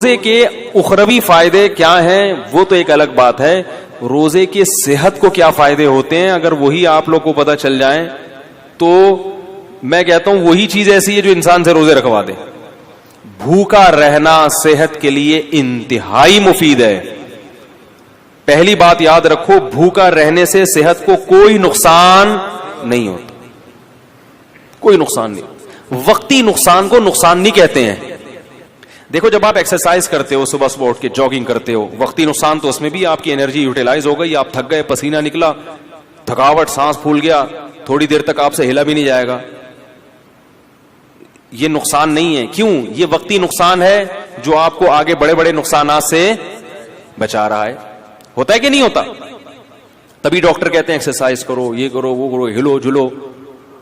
روزے کے اخروی فائدے کیا ہیں وہ تو ایک الگ بات ہے، روزے کے صحت کو کیا فائدے ہوتے ہیں اگر وہی آپ لوگ کو پتہ چل جائیں تو میں کہتا ہوں وہی چیز ایسی ہے جو انسان سے روزے رکھوا دے. بھوکا رہنا صحت کے لیے انتہائی مفید ہے. پہلی بات یاد رکھو، بھوکا رہنے سے صحت کو کوئی نقصان نہیں ہوتا، کوئی نقصان نہیں. وقتی نقصان کو نقصان نہیں کہتے ہیں. دیکھو جب آپ ایکسرسائز کرتے ہو، صبح صبح اٹھ کے جاگنگ کرتے ہو، وقتی نقصان تو اس میں بھی آپ کی انرجی یوٹیلائز ہو گئی، آپ تھک گئے، پسینہ نکلا، تھکاوٹ، سانس پھول گیا، تھوڑی دیر تک آپ سے ہلا بھی نہیں جائے گا. یہ نقصان نہیں ہے. کیوں؟ یہ وقتی نقصان ہے جو آپ کو آگے بڑے بڑے نقصانات سے بچا رہا ہے. ہوتا ہے کہ نہیں ہوتا؟ تبھی ڈاکٹر کہتے ہیں ایکسرسائز کرو، یہ کرو، وہ کرو، ہلو جلو.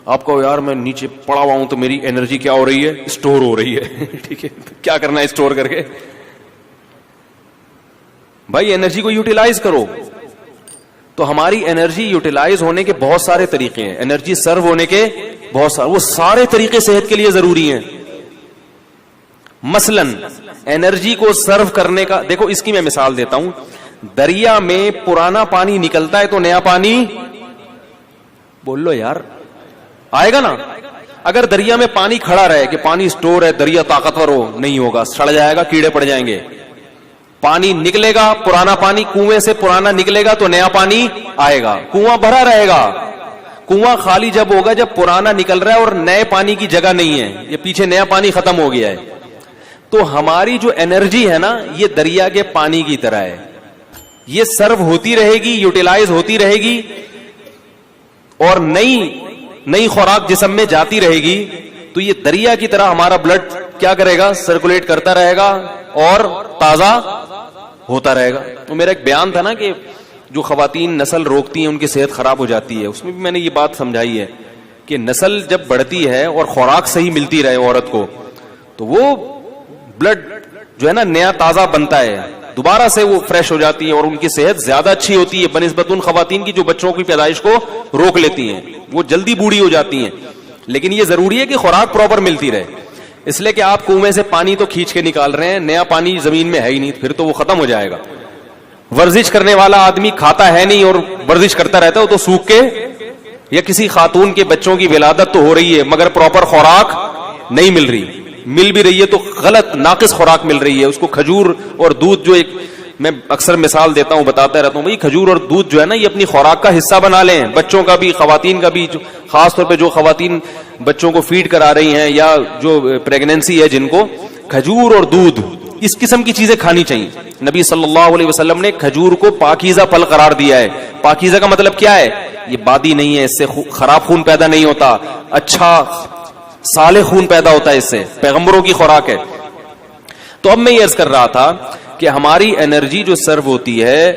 آپ کو یار میں نیچے پڑا ہوا ہوں تو میری انرجی کیا ہو رہی ہے؟ اسٹور ہو رہی ہے. ٹھیک ہے، کیا کرنا ہے اسٹور کر کے؟ بھائی انرجی کو یوٹیلائز کرو. تو ہماری انرجی یوٹیلائز ہونے کے بہت سارے طریقے ہیں، انرجی سرو ہونے کے بہت سارے، وہ سارے طریقے صحت کے لیے ضروری ہیں. مثلا انرجی کو سرو کرنے کا، دیکھو اس کی میں مثال دیتا ہوں. دریا میں پرانا پانی نکلتا ہے تو نیا پانی، بول لو یار، آئے گا نا؟ اگر دریا میں پانی کھڑا رہے کہ پانی سٹور ہے، دریا طاقتور ہو، نہیں ہوگا، سڑ جائے گا، کیڑے پڑ جائیں گے. پانی نکلے گا، پرانا پانی کنویں سے پرانا نکلے گا تو نیا پانی آئے گا. کنواں بھرا رہے گا. کنواں خالی جب ہوگا جب پرانا نکل رہا ہے اور نئے پانی کی جگہ نہیں ہے، یہ پیچھے نیا پانی ختم ہو گیا ہے. تو ہماری جو انرجی ہے نا، یہ دریا کے پانی کی طرح ہے، یہ سرو ہوتی رہے گی، یوٹیلائز ہوتی رہے گی، اور نئی خوراک جسم میں جاتی رہے گی. تو یہ دریا کی طرح ہمارا بلڈ کیا کرے گا؟ سرکولیٹ کرتا رہے گا اور تازہ ہوتا رہے گا. تو میرا ایک بیان تھا نا کہ جو خواتین نسل روکتی ہیں ان کی صحت خراب ہو جاتی ہے، اس میں بھی میں نے یہ بات سمجھائی ہے کہ نسل جب بڑھتی ہے اور خوراک صحیح ملتی رہے عورت کو تو وہ بلڈ جو ہے نا نیا تازہ بنتا ہے، دوبارہ سے وہ فریش ہو جاتی ہے اور ان کی صحت زیادہ اچھی ہوتی ہے بنسبت ان خواتین کی جو بچوں کی پیدائش کو روک لیتی ہیں. وہ جلدی بوڑھی ہو جاتی ہیں. لیکن یہ ضروری ہے کہ خوراک پراپر ملتی رہے. اس لیے کہ آپ کنویں سے پانی تو کھینچ کے نکال رہے ہیں، نیا پانی زمین میں ہے ہی نہیں، پھر تو وہ ختم ہو جائے گا. ورزش کرنے والا آدمی کھاتا ہے نہیں اور ورزش کرتا رہتا ہے، وہ تو سوکھ کے، یا کسی خاتون کے بچوں کی ولادت تو ہو رہی ہے مگر پراپر خوراک نہیں مل رہی، مل بھی رہی ہے تو غلط ناقص خوراک مل رہی ہے. اس کو کھجور اور دودھ، جو ایک میں اکثر مثال دیتا ہوں، بتاتا رہتا ہوں، بھائی کھجور اور دودھ جو ہے نا یہ اپنی خوراک کا حصہ بنا لیں، بچوں کا بھی، خواتین کا بھی. خاص طور پہ جو خواتین بچوں کو فیڈ کرا رہی ہیں یا جو پریگنینسی ہے جن کو، کھجور اور دودھ اس قسم کی چیزیں کھانی چاہیے. نبی صلی اللہ علیہ وسلم نے کھجور کو پاکیزہ پھل قرار دیا ہے. پاکیزہ کا مطلب کیا ہے؟ یہ بادی نہیں ہے، اس سے خراب خون پیدا نہیں ہوتا، اچھا صالح خون پیدا ہوتا ہے اس سے، پیغمبروں کی خوراک ہے. تو اب میں یہ عرض کر رہا تھا کہ ہماری انرجی جو سرو ہوتی ہے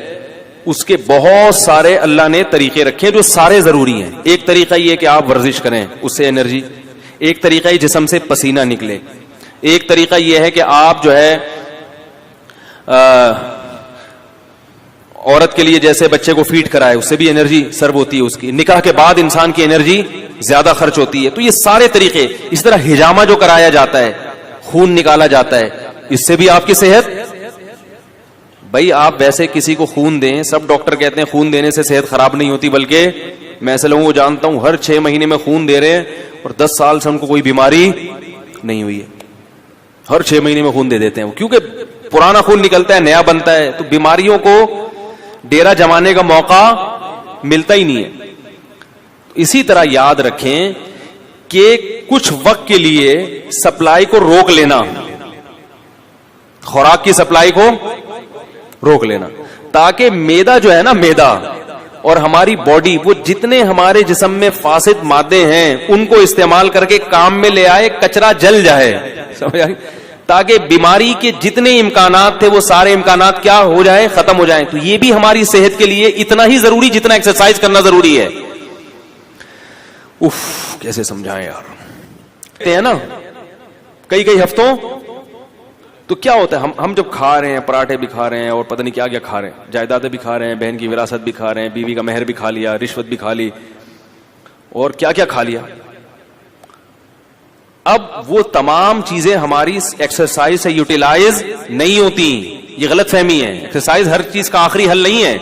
اس کے بہت سارے اللہ نے طریقے رکھے جو سارے ضروری ہیں. ایک طریقہ یہ کہ آپ ورزش کریں، اس سے انرجی. ایک طریقہ یہ جسم سے پسینہ نکلے. ایک طریقہ یہ ہے کہ آپ جو ہے عورت کے لیے جیسے بچے کو فیڈ کرائے، اس سے بھی انرجی سرو ہوتی ہے. اس کی نکاح کے بعد انسان کی انرجی زیادہ خرچ ہوتی ہے. تو یہ سارے طریقے، اس طرح حجامہ جو کرایا جاتا ہے، خون نکالا جاتا ہے، اس سے بھی آپ کی صحت. بھائی آپ ویسے کسی کو خون دیں، سب ڈاکٹر کہتے ہیں خون دینے سے صحت خراب نہیں ہوتی، بلکہ میں ایسے لوگوں کو جانتا ہوں ہر 6 مہینے میں خون دے رہے ہیں اور 10 سال سے ان کو کوئی بیماری نہیں ہوئی ہے. ہر 6 مہینے میں خون دے دیتے ہیں کیونکہ پرانا خون نکلتا ہے، نیا بنتا ہے، تو بیماریوں کو ڈیرا جمانے کا موقع ملتا ہی نہیں ہے. اسی طرح یاد رکھیں کہ کچھ وقت کے لیے سپلائی کو روک لینا، خوراک کی سپلائی کو روک لینا، تاکہ میدا جو ہے نا، میدا اور ہماری باڈی، وہ جتنے ہمارے جسم میں فاسد مادے ہیں ان کو استعمال کر کے کام میں لے آئے، کچرا جل جائے، سمجھ آئی؟ تاکہ بیماری کے جتنے امکانات تھے وہ سارے امکانات کیا ہو جائیں؟ ختم ہو جائیں. تو یہ بھی ہماری صحت کے لیے اتنا ہی ضروری جتنا ایکسرسائز کرنا ضروری ہے. کیسے سمجھائیں یار؟ ہے نا کئی ہفتوں تو کیا ہوتا ہے، ہم جب کھا رہے ہیں، پراٹھے بھی کھا رہے ہیں اور پتہ نہیں کیا کیا کھا رہے ہیں، جائیدادیں بھی کھا رہے ہیں، بہن کی وراثت بھی کھا رہے ہیں، بیوی کا مہر بھی کھا لیا، رشوت بھی کھا لی، اور کیا کیا کھا لیا. اب وہ تمام چیزیں ہماری ایکسرسائز سے یوٹیلائز نہیں ہوتی. یہ غلط فہمی ہے. ایکسرسائز ہر چیز کا آخری حل نہیں ہے,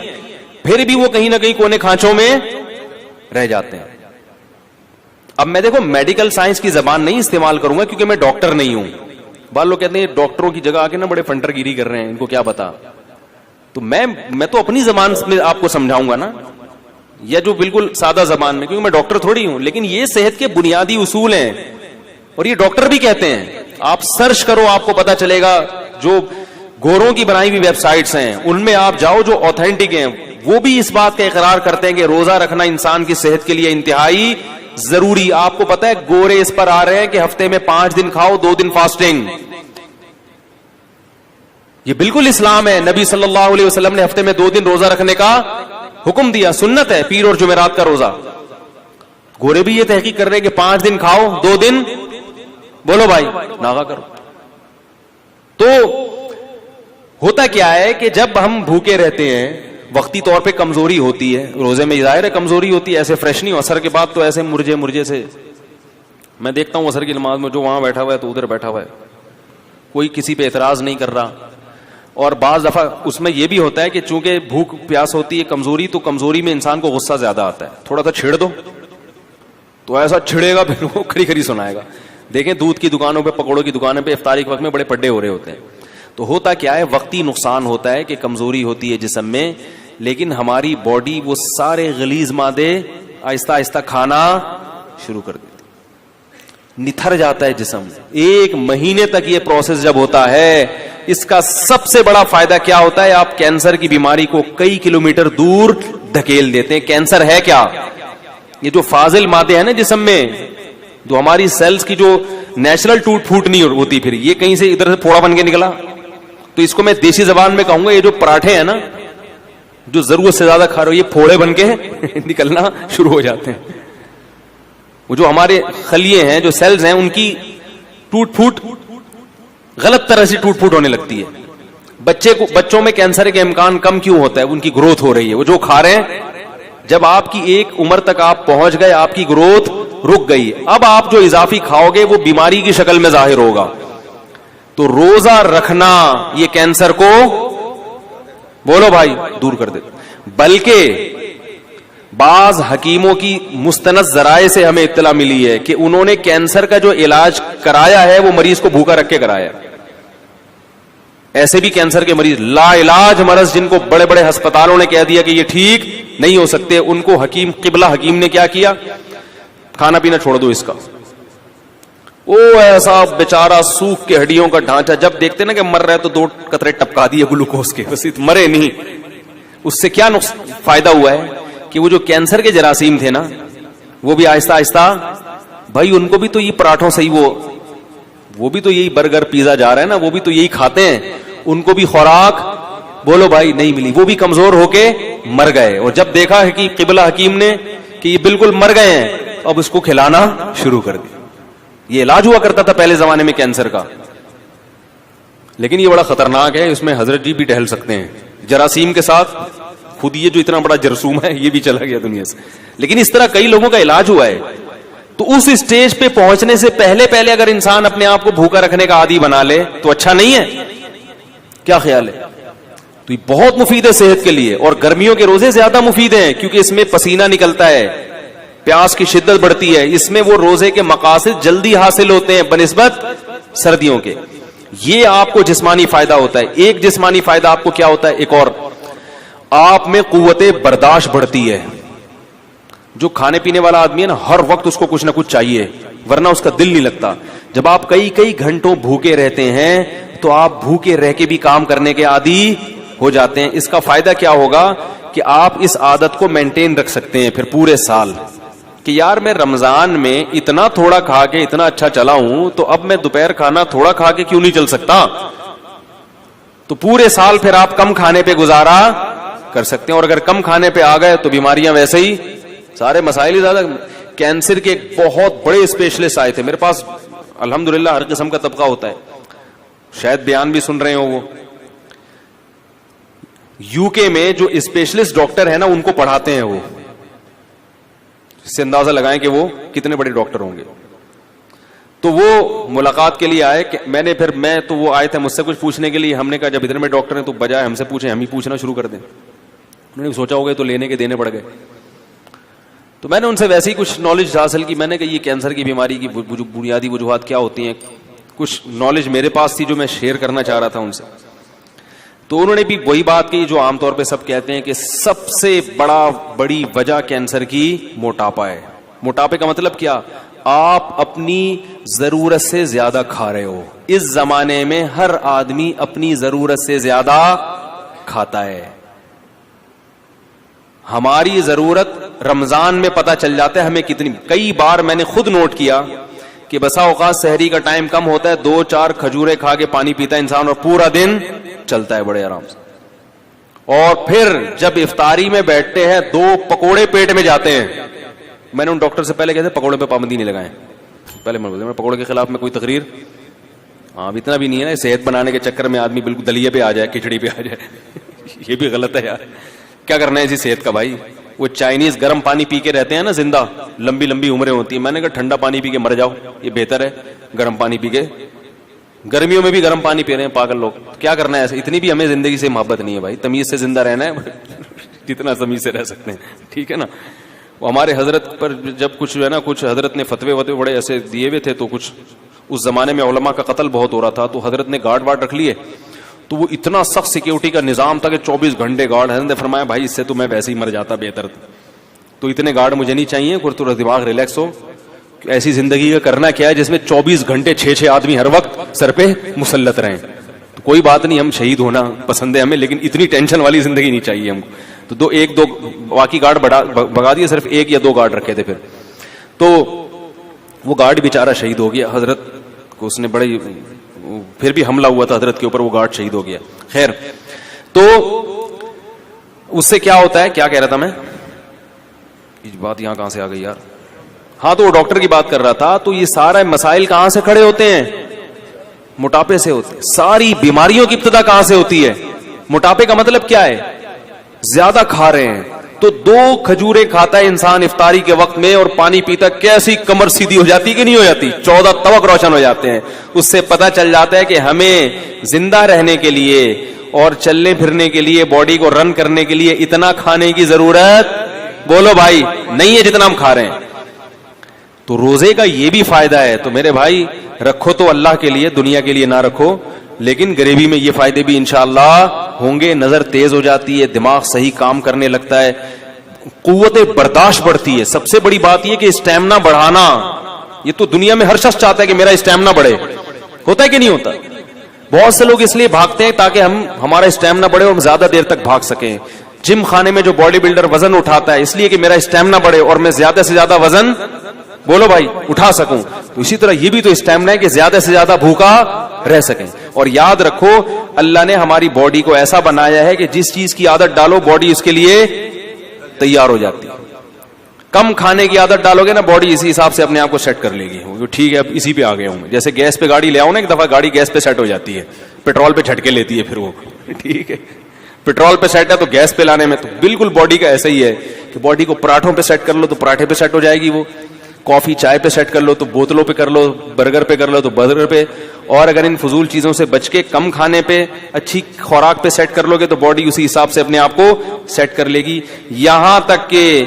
پھر بھی وہ کہیں نہ کہیں کونے کھانچوں میں رہ جاتے ہیں. اب میں دیکھو میڈیکل سائنس کی زبان نہیں استعمال کروں گا کیونکہ میں ڈاکٹر نہیں ہوں. بعض لوگ کہتے ہیں ڈاکٹروں کی جگہ آ کے نا بڑے فنٹر گیری کر رہے ہیں, ان کو کیا پتا. تو میں تو اپنی زبان میں آپ کو سمجھاؤں گا نا, یا جو بالکل سادہ زبان میں, کیونکہ میں ڈاکٹر تھوڑی ہوں. لیکن یہ صحت کے بنیادی اصول ہیں اور یہ ڈاکٹر بھی کہتے ہیں. آپ سرچ کرو, آپ کو پتا چلے گا. جو گوروں کی بنائی ہوئی ویب سائٹس ہیں ان میں آپ جاؤ جو اوتھینٹک ہیں, وہ بھی اس بات کا اقرار کرتے ہیں کہ روزہ رکھنا انسان کی صحت کے لیے انتہائی ضروری. آپ کو پتا ہے گورے اس پر آ رہے ہیں کہ ہفتے میں 5 دن کھاؤ, 2 دن فاسٹنگ. یہ بالکل اسلام ہے. نبی صلی اللہ علیہ وسلم نے ہفتے میں 2 دن روزہ رکھنے کا حکم دیا, سنت ہے, پیر اور جمعرات کا روزہ. گورے بھی یہ تحقیق کر رہے ہیں کہ 5 دن کھاؤ, 2 دن بولو بھائی ناغا کرو. تو ہوتا کیا ہے کہ جب ہم بھوکے رہتے ہیں, وقتی طور پہ کمزوری ہوتی ہے, روزے میں ظاہر ہے کمزوری ہوتی ہے, ایسے فریش نہیں ہو. اثر کے بعد تو ایسے مرجے سے میں دیکھتا ہوں اثر کی نماز میں جو وہاں بیٹھا ہوا ہے تو ادھر بیٹھا ہوا ہے, کوئی کسی پہ اعتراض نہیں کر رہا. اور بعض دفعہ اس میں یہ بھی ہوتا ہے کہ چونکہ بھوک پیاس ہوتی ہے, کمزوری, تو کمزوری میں انسان کو غصہ زیادہ آتا ہے. تھوڑا سا چھیڑ دو تو ایسا چھڑے گا پھر وہ کھڑی سنائے گا. دیکھیں دودھ کی دکانوں پہ, پکوڑوں کی دکانوں پہ افطاری کے وقت میں بڑے پڈے ہو رہے ہوتے ہیں. تو ہوتا کیا ہے, وقتی نقصان ہوتا ہے کہ کمزوری ہوتی ہے جسم میں, لیکن ہماری باڈی وہ سارے غلیظ مادے آہستہ آہستہ کھانا شروع کر دیتی, نتھر جاتا ہے جسم. 1 مہینے تک یہ پروسیس جب ہوتا ہے, اس کا سب سے بڑا فائدہ کیا ہوتا ہے, آپ کینسر کی بیماری کو کئی کلومیٹر دور دھکیل دیتے ہیں. کینسر ہے کیا, یہ جو فاضل مادے ہیں نا جسم میں, جو ہماری سیلز کی جو نیچرل ٹوٹ پھوٹ نہیں ہوتی, پھر یہ کہیں سے ادھر سے پھوڑا بن کے نکلا. تو اس کو میں دیسی زبان میں کہوں گا, یہ جو پراٹھے ہیں نا جو ضرورت سے زیادہ کھا رہے ہو, یہ پھوڑے بن کے نکلنا شروع ہو جاتے ہیں. وہ جو ہمارے خلیے ہیں, جو سیلز ہیں, ان کی ٹوٹ پھوٹ غلط طرح سے ٹوٹ پھوٹ ہونے لگتی ہے. بچوں میں کینسر کے امکان کم کیوں ہوتا ہے, ان کی گروتھ ہو رہی ہے. وہ جو کھا رہے ہیں, جب آپ کی ایک عمر تک آپ پہنچ گئے, آپ کی گروتھ رک گئی, اب آپ جو اضافی کھاؤ گے وہ بیماری کی شکل میں ظاہر ہوگا. تو روزہ رکھنا یہ کینسر کو بولو بھائی دور کر دے. بلکہ بعض حکیموں کی مستند ذرائع سے ہمیں اطلاع ملی ہے کہ انہوں نے کینسر کا جو علاج کرایا ہے وہ مریض کو بھوکا رکھ کے کرایا. ایسے بھی کینسر کے مریض لا علاج مرض, جن کو بڑے بڑے ہسپتالوں نے کہہ دیا کہ یہ ٹھیک نہیں ہو سکتے, ان کو قبلہ حکیم نے کیا کیا, کھانا پینا چھوڑ دو اس کا. وہ ایسا بیچارہ سوکھ کے ہڈیوں کا ڈھانچہ, جب دیکھتے نا کہ مر رہا ہے تو 2 قطرے ٹپکا دیے گلوکوز کے, بس مرے نہیں. اس سے کیا فائدہ ہوا ہے کہ وہ جو کینسر کے جراثیم تھے نا, وہ بھی آہستہ آہستہ, بھائی ان کو بھی تو یہ پراٹھوں سے ہی وہ بھی تو یہی برگر پیزا جا رہا ہے نا, وہ بھی تو یہی کھاتے ہیں, ان کو بھی خوراک بولو بھائی نہیں ملی, وہ بھی کمزور ہو کے مر گئے. اور جب دیکھا ہے کہ قبلہ حکیم نے کہ یہ بالکل مر گئے ہیں, اب اس کو کھلانا شروع کر دیا. یہ علاج ہوا کرتا تھا پہلے زمانے میں کینسر کا, لیکن یہ بڑا خطرناک ہے. اس میں حضرت جی بھی ٹہل سکتے ہیں جراثیم کے ساتھ. خود یہ جو اتنا بڑا جرثوم ہے یہ بھی چلا گیا دنیا سے, لیکن اس طرح کئی لوگوں کا علاج ہوا ہے. تو اس اسٹیج پہ پہنچنے سے پہلے اگر انسان اپنے آپ کو بھوکا رکھنے کا عادی بنا لے تو اچھا نہیں ہے. کیا خیال ہے؟ تو یہ بہت مفید ہے صحت کے لیے. اور گرمیوں کے روزے زیادہ مفید ہیں کیونکہ اس میں پسینہ نکلتا ہے, پیاس کی شدت بڑھتی ہے, اس میں وہ روزے کے مقاصد جلدی حاصل ہوتے ہیں بنسبت سردیوں کے. یہ آپ کو جسمانی فائدہ ہوتا ہے. ایک جسمانی فائدہ آپ کو کیا ہوتا ہے, ایک اور, آپ میں قوت برداشت بڑھتی ہے. جو کھانے پینے والا آدمی ہے نا, ہر وقت اس کو کچھ نہ کچھ چاہیے, ورنہ اس کا دل نہیں لگتا. جب آپ کئی گھنٹوں بھوکے رہتے ہیں تو آپ بھوکے رہ کے بھی کام کرنے کے عادی ہو جاتے ہیں. اس کا فائدہ کیا ہوگا کہ آپ اس عادت کو مینٹین رکھ سکتے ہیں پھر پورے سال, کہ یار میں رمضان میں اتنا تھوڑا کھا کے اتنا اچھا چلا ہوں, تو اب میں دوپہر کھانا تھوڑا کھا کے کیوں نہیں چل سکتا. تو پورے سال پھر آپ کم کھانے پہ گزارا کر سکتے ہیں. اور اگر کم کھانے پہ آ گئے تو بیماریاں ویسے ہی, سارے مسائل ہی زیادہ. کینسر کے بہت بڑے اسپیشلسٹ آئے تھے میرے پاس, الحمدللہ ہر قسم کا طبقہ ہوتا ہے, شاید بیان بھی سن رہے ہو. وہ یو کے میں جو اسپیشلسٹ ڈاکٹر ہیں نا, ان کو پڑھاتے ہیں وہ, اس سے اندازہ لگائیں کہ وہ کتنے بڑے ڈاکٹر ہوں گے. تو وہ ملاقات کے لیے آئے کہ میں تو وہ آئے تھے مجھ سے کچھ پوچھنے کے لیے. ہم نے کہا جب اتنے میں ڈاکٹر ہیں تو بجائے ہم سے پوچھیں ہم ہی پوچھنا شروع کر دیں. انہوں نے سوچا ہوگا تو لینے کے دینے پڑ گئے. تو میں نے ان سے ویسے ہی کچھ نالج حاصل کی. میں نے کہا یہ کینسر کی بیماری کی بنیادی وجوہات کیا ہوتی ہیں, کچھ نالج میرے پاس تھی جو میں شیئر کرنا چاہ رہا تھا ان سے. تو انہوں نے بھی وہی بات کی جو عام طور پہ سب کہتے ہیں کہ سب سے بڑی وجہ کینسر کی موٹاپا ہے. موٹاپے کا مطلب کیا؟ آپ اپنی ضرورت سے زیادہ کھا رہے ہو. اس زمانے میں ہر آدمی اپنی ضرورت سے زیادہ کھاتا ہے. ہماری ضرورت رمضان میں پتہ چل جاتا ہے ہمیں کتنی. کئی بار میں نے خود نوٹ کیا کہ بسا اوقات سحری کا ٹائم کم ہوتا ہے, 2-4 کھجورے کھا کے پانی پیتا ہے انسان اور پورا دن چلتا ہے بڑے آرام سے. اور پھر جب افطاری میں بیٹھتے ہیں 2 پکوڑے پیٹ میں جاتے ہیں. میں نے ان ڈاکٹر سے پہلے کہتے پکوڑے پہ پابندی نہیں لگائیں. پہلے میں بولتا پکوڑے کے خلاف میں کوئی تقریر اب اتنا بھی نہیں ہے نا, صحت بنانے کے چکر میں آدمی بالکل دلیے پہ آ جائے, کھچڑی پہ آ جائے. یہ بھی غلط ہے یار. کیا کرنا ہے اسی صحت کا بھائی. وہ چائنیز گرم پانی پی کے رہتے ہیں نا زندہ, لمبی لمبی عمریں ہوتی ہیں. میں نے کہا ٹھنڈا پانی پی کے مر جاؤ, یہ بہتر ہے گرم پانی پی کے. گرمیوں میں بھی گرم پانی پی رہے ہیں پاگل لوگ. کیا کرنا ہے ایسے؟ اتنی بھی ہمیں زندگی سے محبت نہیں ہے بھائی. تمیز سے زندہ رہنا ہے جتنا تمیز سے رہ سکتے ہیں, ٹھیک ہے نا. وہ ہمارے حضرت پر جب کچھ ہے نا, کچھ حضرت نے فتوے بڑے ایسے دیے ہوئے تھے, تو کچھ اس زمانے میں علماء کا قتل بہت ہو رہا تھا, تو حضرت نے گارڈ وارڈ رکھ لیے. تو وہ اتنا سخت سیکیورٹی کا نظام تھا کہ 24 گھنٹے گارڈ. حضرت نے فرمایا بھائی اس سے تو میں ویسے ہی مر جاتا بہتر, تو اتنے گارڈ مجھے نہیں چاہیے. تھوڑا دماغ ریلیکس ہو. ایسی زندگی کا کرنا کیا ہے جس میں 24 گھنٹے 6 آدمی ہر وقت سر پہ مسلط رہیں. تو کوئی بات نہیں, ہم شہید ہونا پسند ہے ہمیں, لیکن اتنی ٹینشن والی زندگی نہیں چاہیے ہم کو. تو 1-2 باقی گارڈ بھگا دیے, صرف 1 یا 2 گارڈ رکھے تھے. پھر تو وہ گارڈ بیچارہ شہید ہو گیا. حضرت کو اس نے بڑی, پھر بھی حملہ ہوا تھا حضرت کے اوپر, وہ گارڈ شہید ہو گیا. خیر, تو اس سے کیا ہوتا ہے, کیا کہہ رہا تھا میں, بات یہاں کہاں سے آ گئی یار. ہاں, تو وہ ڈاکٹر کی بات کر رہا تھا. تو یہ سارے مسائل کہاں سے کھڑے ہوتے ہیں؟ موٹاپے سے ہوتے ہیں. ساری بیماریوں کی ابتدا کہاں سے ہوتی ہے؟ موٹاپے کا مطلب کیا ہے؟ زیادہ کھا رہے ہیں. تو 2 کھجورے کھاتا ہے انسان افطاری کے وقت میں اور پانی پیتا, کیسی کمر سیدھی ہو جاتی کہ نہیں ہو جاتی, 14 طبق روشن ہو جاتے ہیں. اس سے پتہ چل جاتا ہے کہ ہمیں زندہ رہنے کے لیے اور چلنے پھرنے کے لیے, باڈی کو رن کرنے کے لیے اتنا کھانے کی ضرورت, بولو بھائی, نہیں ہے جتنا ہم کھا رہے ہیں. تو روزے کا یہ بھی فائدہ ہے. تو میرے بھائی رکھو تو اللہ کے لیے, دنیا کے لیے نہ رکھو, لیکن غریبی میں یہ فائدے بھی انشاءاللہ ہوں گے. نظر تیز ہو جاتی ہے, دماغ صحیح کام کرنے لگتا ہے, قوت برداشت بڑھتی ہے. سب سے بڑی بات یہ کہ اسٹیمنا بڑھانا, یہ تو دنیا میں ہر شخص چاہتا ہے کہ میرا اسٹیمنا بڑھے. ہوتا ہے کہ نہیں ہوتا؟ بہت سے لوگ اس لیے بھاگتے ہیں تاکہ ہمارا اسٹیمنا بڑھے اور ہم زیادہ دیر تک بھاگ سکیں. جم خانے میں جو باڈی بلڈر وزن اٹھاتا ہے اس لیے کہ میرا اسٹیمنا بڑھے اور میں زیادہ سے زیادہ وزن, بولو بھائی, اٹھا سکوں. تو اسی طرح یہ بھی تو اسٹیمنا ہے کہ زیادہ سے زیادہ بھوکا رہ سکیں. اور یاد رکھو اللہ نے ہماری باڈی کو ایسا بنایا ہے کہ جس چیز کی عادت ڈالو باڈی اس کے لیے تیار ہو جاتی ہے. کم کھانے کی عادت ڈالو گے نا, باڈی اسی حساب سے اپنے آپ کو سیٹ کر لے گی. ٹھیک ہے اب اسی پہ آ گیا ہوں. جیسے گیس پہ گاڑی لے آؤ نا, ایک دفعہ گاڑی گیس پہ سیٹ ہو جاتی ہے, پیٹرول پہ جھٹکے لیتی ہے پھر وہ, ٹھیک ہے. پیٹرول پہ سیٹ ہے تو گیس پہ لانے میں, تو بالکل باڈی کا ایسا ہی ہے کہ باڈی کو پراٹھوں پہ سیٹ کر لو تو پراٹھے پہ سیٹ ہو جائے گی وہ, کافی چائے پہ سیٹ کر لو تو بوتلوں پہ کر لو, برگر پہ کر لو تو برگر پہ. اور اگر ان فضول چیزوں سے بچ کے کم کھانے پہ, اچھی خوراک پہ سیٹ کر لو گے تو باڈی اسی حساب سے اپنے آپ کو سیٹ کر لے گی. یہاں تک کہ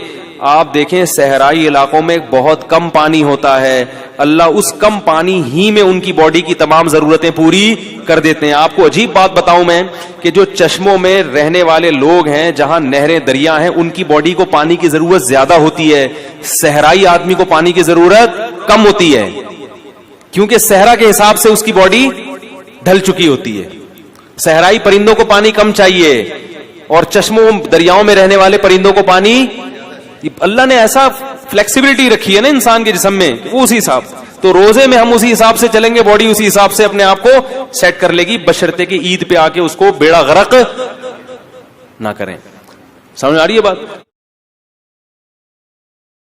آپ دیکھیں صحرائی علاقوں میں بہت کم پانی ہوتا ہے, اللہ اس کم پانی ہی میں ان کی باڈی کی تمام ضرورتیں پوری کر دیتے ہیں. آپ کو عجیب بات بتاؤں میں کہ جو چشموں میں رہنے والے لوگ ہیں, جہاں نہریں دریا ہیں, ان کی باڈی کو پانی کی ضرورت زیادہ ہوتی ہے, صحرائی آدمی کو پانی کی ضرورت کم ہوتی ہے, کیونکہ صحرا کے حساب سے اس کی باڈی ڈھل چکی ہوتی ہے. صحرائی پرندوں کو پانی کم چاہیے اور چشموں دریاؤں میں رہنے والے پرندوں کو پانی, اللہ نے ایسا فلیکسیبلٹی رکھی ہے نا انسان کے جسم میں, وہ اسی حساب. تو روزے میں ہم اسی حساب سے چلیں گے, باڈی اسی حساب سے اپنے آپ کو سیٹ کر لے گی, بشرطے کہ عید پہ آ کے اس کو بیڑا غرق نہ کریں. سمجھ آ رہی ہے بات؟